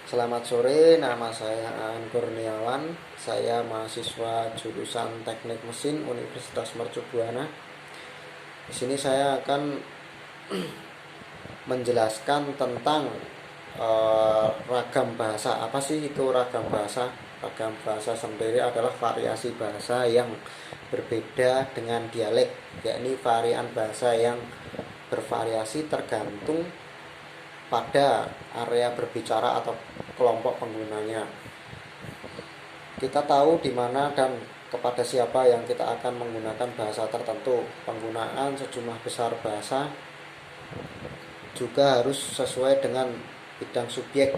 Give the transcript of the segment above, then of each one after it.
Selamat sore, nama saya Aan Kurniawan. Saya mahasiswa jurusan Teknik Mesin Universitas Mercu Buana. Di sini saya akan menjelaskan tentang ragam bahasa. Apa sih itu ragam bahasa? Ragam bahasa sendiri adalah variasi bahasa yang berbeda dengan dialek, yakni varian bahasa yang bervariasi tergantung pada area berbicara atau kelompok penggunanya. Kita tahu di mana dan kepada siapa yang kita akan menggunakan bahasa tertentu. Penggunaan sejumlah besar bahasa juga harus sesuai dengan bidang subjek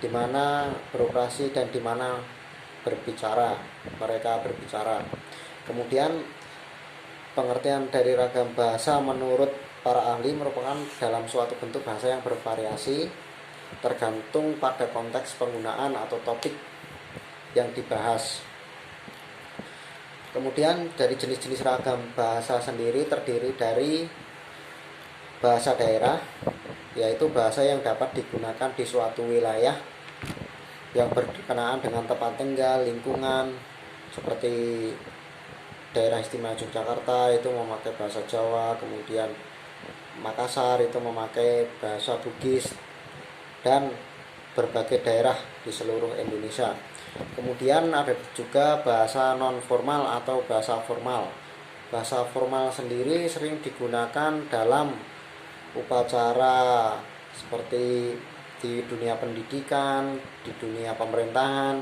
di mana beroperasi dan di mana mereka berbicara. Kemudian pengertian dari ragam bahasa menurut para ahli merupakan dalam suatu bentuk bahasa yang bervariasi tergantung pada konteks penggunaan atau topik yang dibahas. Kemudian dari jenis-jenis ragam bahasa sendiri terdiri dari bahasa daerah, yaitu bahasa yang dapat digunakan di suatu wilayah yang berkenaan dengan tempat tinggal, lingkungan, seperti daerah istimewa Yogyakarta itu memakai bahasa Jawa, kemudian Makassar itu memakai bahasa Bugis, dan berbagai daerah di seluruh Indonesia. Kemudian ada juga bahasa non formal atau bahasa formal. Bahasa formal sendiri sering digunakan dalam upacara seperti di dunia pendidikan, di dunia pemerintahan,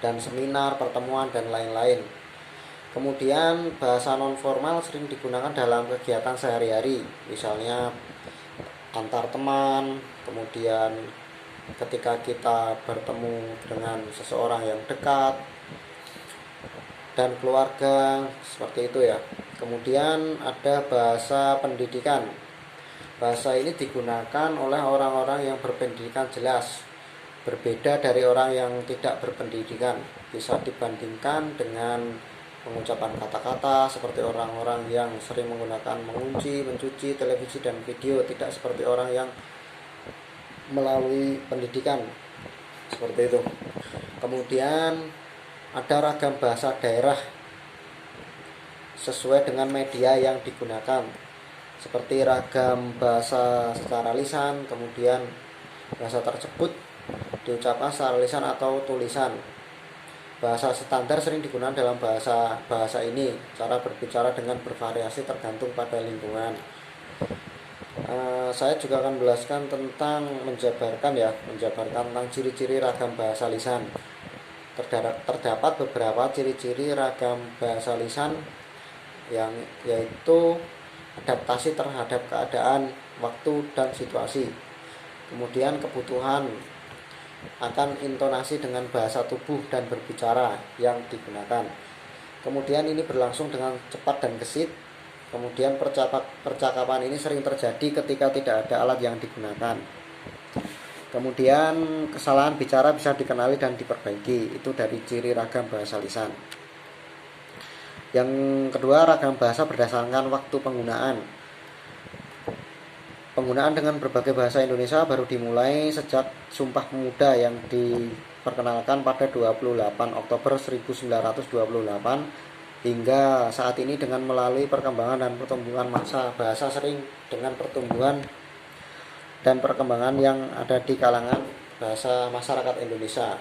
dan seminar, pertemuan, dan lain-lain. Kemudian bahasa non formal sering digunakan dalam kegiatan sehari-hari, misalnya antar teman, kemudian ketika kita bertemu dengan seseorang yang dekat, dan keluarga, seperti itu ya. Kemudian ada bahasa pendidikan. Bahasa ini digunakan oleh orang-orang yang berpendidikan jelas, berbeda dari orang yang tidak berpendidikan. Bisa dibandingkan dengan pengucapan kata-kata seperti orang-orang yang sering menggunakan mengunci, mencuci, televisi, dan video, tidak seperti orang yang melalui pendidikan, seperti itu. Kemudian ada ragam bahasa daerah sesuai dengan media yang digunakan, seperti ragam bahasa secara lisan, kemudian bahasa tersebut diucapkan secara lisan atau tulisan. Bahasa standar sering digunakan dalam bahasa ini. Cara berbicara dengan bervariasi tergantung pada lingkungan. Saya juga akan menjelaskan tentang menjabarkan tentang ciri-ciri ragam bahasa lisan. Terdapat beberapa ciri-ciri ragam bahasa lisan yang yaitu adaptasi terhadap keadaan, waktu, dan situasi. Kemudian kebutuhan akan intonasi dengan bahasa tubuh dan berbicara yang digunakan. Kemudian ini berlangsung dengan cepat dan gesit. Kemudian percakapan ini sering terjadi ketika tidak ada alat yang digunakan. Kemudian kesalahan bicara bisa dikenali dan diperbaiki. Itu dari ciri ragam bahasa lisan. Yang kedua, ragam bahasa berdasarkan waktu penggunaan. Penggunaan dengan berbagai bahasa Indonesia baru dimulai sejak Sumpah Pemuda yang diperkenalkan pada 28 Oktober 1928 hingga saat ini. Dengan melalui perkembangan dan pertumbuhan massa bahasa sering dengan pertumbuhan dan perkembangan yang ada di kalangan bahasa masyarakat Indonesia.